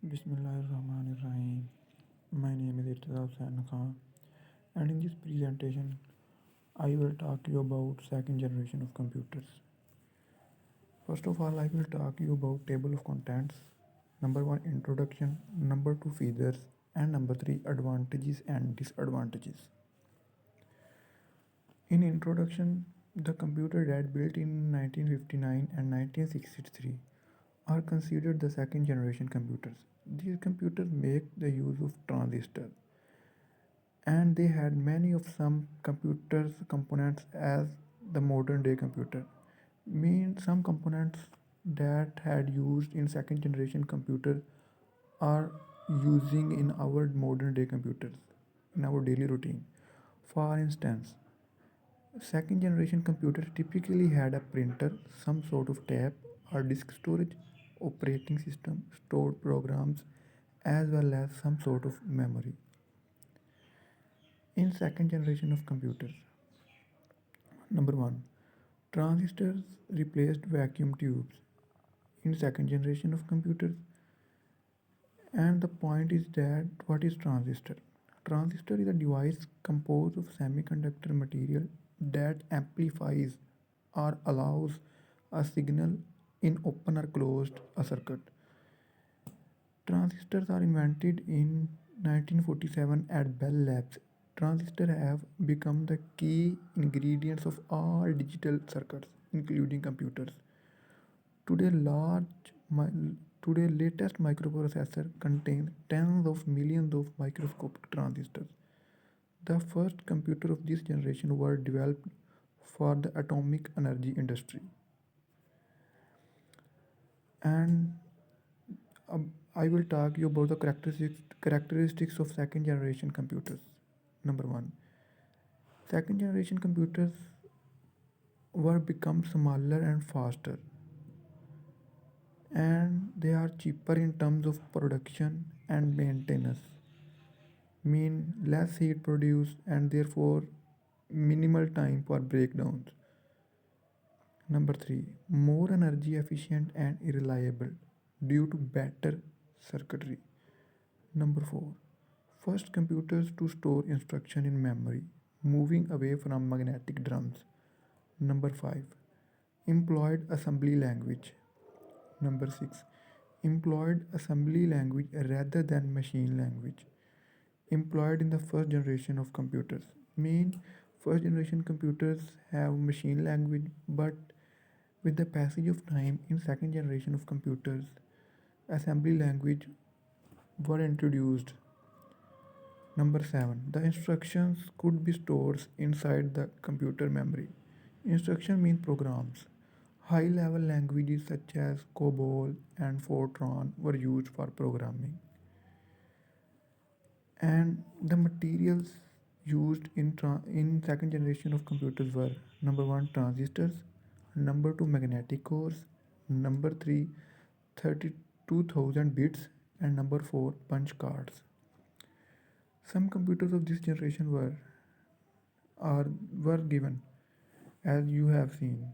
Bismillahirrahmanirrahim. My name is Khan, and in this presentation, I will talk you about second generation of computers. First of all, I will talk you about table of contents. Number one, introduction. Number two, features, and number three, advantages and disadvantages. In introduction, the computer that built in 1959 and 1963 are considered the second generation computers. These computers make the use of transistors and they had many of some computers components as the modern day computer. Mean some components that had used in second generation computer are using in our modern day computers in our daily routine. For instance, second generation computers typically had a printer, some sort of tab or disk storage, operating system, stored programs, as well as some sort of memory. In second generation of computers, number one, transistors replaced vacuum tubes in second generation of computers. And the point is that what is transistor? Transistor is a device composed of semiconductor material that amplifies or allows a signal in open or closed a circuit. Transistors are invented in 1947 at Bell Labs. Transistors have become the key ingredients of all digital circuits, including computers. Today, today latest microprocessor contains tens of millions of microscopic transistors. The first computer of this generation were developed for the atomic energy industry. And I will talk you about the characteristics of second generation computers. Number one, second generation computers were become smaller and faster, and they are cheaper in terms of production and maintenance. Mean less heat produced and therefore minimal time for breakdowns. Number three, more energy efficient and reliable due to better circuitry. Number four, first computers to store instruction in memory, moving away from magnetic drums. Number five, employed assembly language. Number six, employed assembly language rather than machine language. Employed in the first generation of computers. Mean first generation computers have machine language, but with the passage of time in second generation of computers, assembly language were introduced. Number 7. The instructions could be stored inside the computer memory. Instruction mean programs. High level languages such as COBOL and Fortran were used for programming. And the materials used in second generation of computers were number 1 transistors, number 2 magnetic cores, number 3 32,000 bits, and number 4 punch cards. Some computers of this generation were given as you have seen.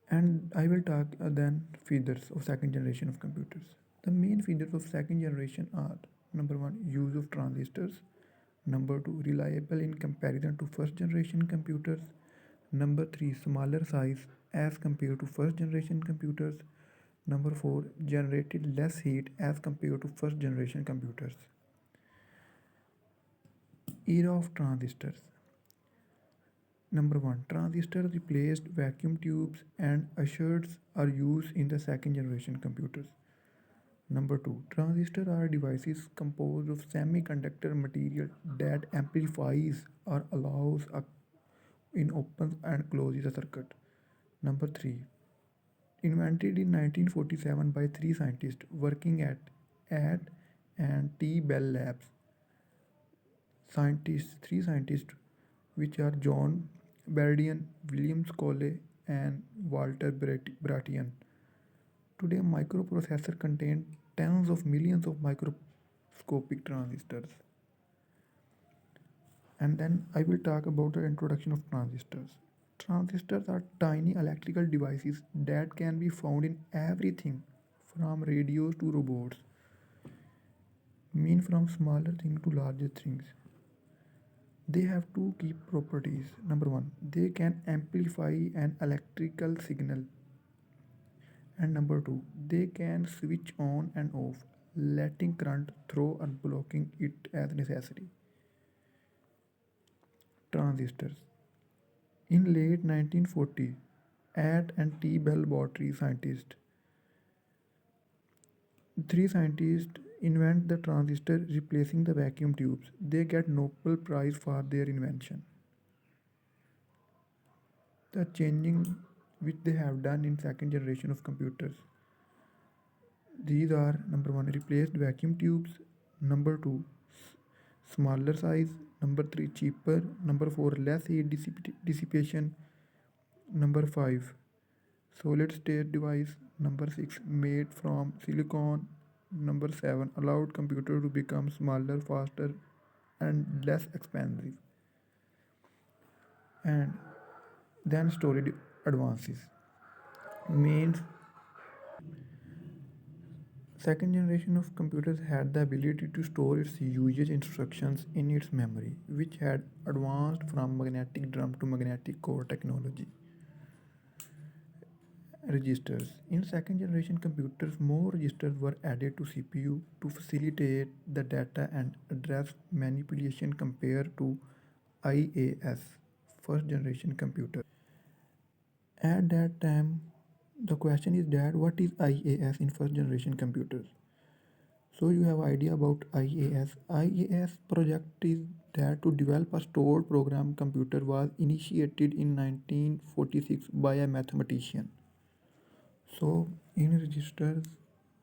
And I will talk then features of second generation of computers. The main features of second generation are number 1 use of transistors, number 2 reliable in comparison to first generation computers, number 3 smaller size as compared to first generation computers, number 4 generated less heat as compared to first generation computers. Era of transistors. Number 1 transistors replaced vacuum tubes and ushers are used in the second generation computers. Number 2 transistors are devices composed of semiconductor material that amplifies or allows in opens and closes a circuit. Number 3 invented in 1947 by three scientists working at and T Bell Labs. Three scientists, which are John Bardian, William Scollay, and Walter Bratian. Today, microprocessor contain tens of millions of microscopic transistors. And then I will talk about the introduction of transistors. Transistors are tiny electrical devices that can be found in everything from radios to robots, mean from smaller things to larger things. They have two key properties. Number one, they can amplify an electrical signal, and number two, they can switch on and off, letting current through or blocking it as necessary. Transistors. In late 1940, at and T. Bell laboratory scientists, three scientists invent the transistor replacing the vacuum tubes. They get Nobel Prize for their invention. The changing which they have done in second generation of computers. These are number one, replaced vacuum tubes, number two, smaller size, number three, cheaper, number four, less heat dissipation, number five, solid state device, number six, made from silicon, number seven, allowed computer to become smaller, faster, and less expensive. And then storage advances means second generation of computers had the ability to store its usage instructions in its memory, which had advanced from magnetic drum to magnetic core technology. Registers. In second generation computers, more registers were added to CPU to facilitate the data and address manipulation compared to IAS, first generation computers. At that time, the question is that what is IAS in first generation computers? So you have idea about IAS. IAS project is that to develop a stored program computer was initiated in 1946 by a mathematician. So in registers,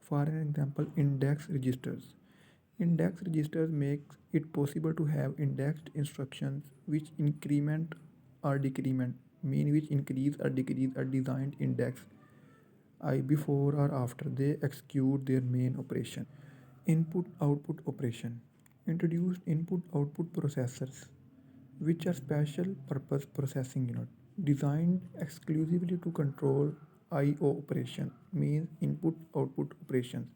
for an example, index registers. Index registers makes it possible to have indexed instructions which increment or decrement, mean which increase or decrease a designed index I before or after they execute their main operation. Input output operation. Introduced input output processors, which are special purpose processing unit designed exclusively to control IO operation, means input output operations.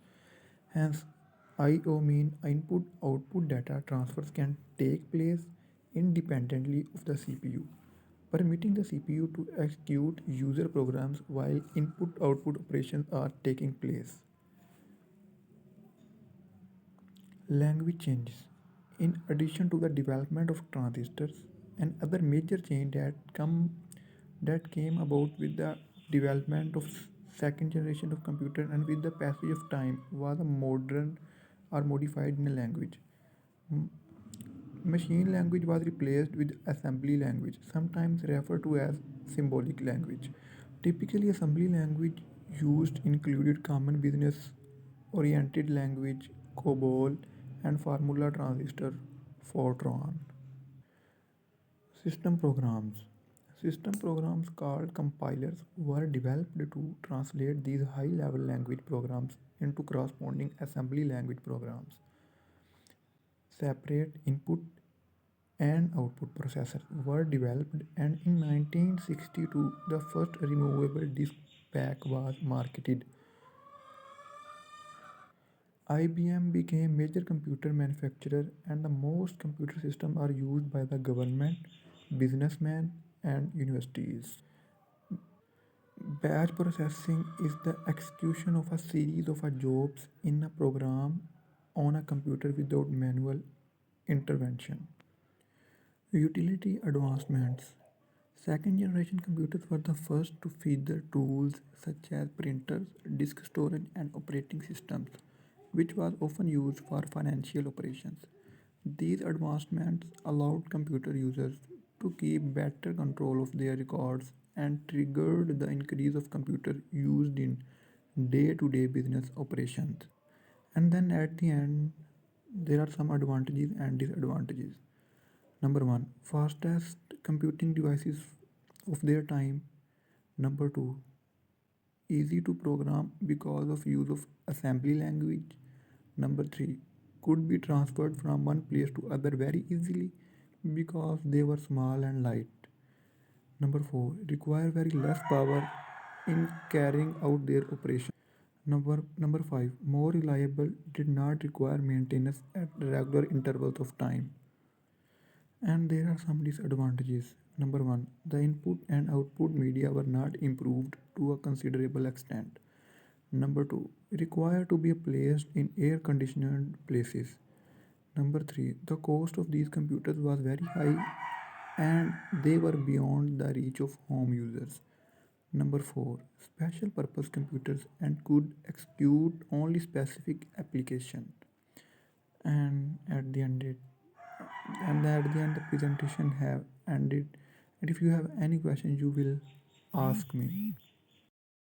Hence, IO mean input output data transfers can take place independently of the CPU, permitting the CPU to execute user programs while input output operations are taking place. Language changes. In addition to the development of transistors, another major change that came about with the development of second generation of computer and with the passage of time was a modern or modified in a language. Machine language was replaced with assembly language, sometimes referred to as symbolic language. Typically, assembly language used included common business oriented language, COBOL, and formula transistor, Fortran. System programs. System programs called compilers were developed to translate these high level language programs into corresponding assembly language programs. Separate input and output processors were developed, and in 1962 the first removable disk pack was marketed. IBM became major computer manufacturer, and the most computer systems are used by the government, businessmen, and universities. Batch processing is the execution of a series of jobs in a program on a computer without manual intervention. Utility advancements. Second generation computers were the first to feature tools such as printers, disk storage, and operating systems, which was often used for financial operations. These advancements allowed computer users to keep better control of their records and triggered the increase of computer used in day to day business operations. And then at the end, there are some advantages and disadvantages. Number one, fastest computing devices of their time. Number two, easy to program because of use of assembly language. Number three, could be transferred from one place to other very easily because they were small and light. Number four, require very less power in carrying out their operation. Number five, more reliable, did not require maintenance at regular intervals of time. And there are some disadvantages. Number one, the input and output media were not improved to a considerable extent. Number two, required to be placed in air conditioned places. Number three, the cost of these computers was very high and they were beyond the reach of home users. Number four, special purpose computers and could execute only specific application. And at the end, the presentation have ended. And if you have any questions, you will ask me.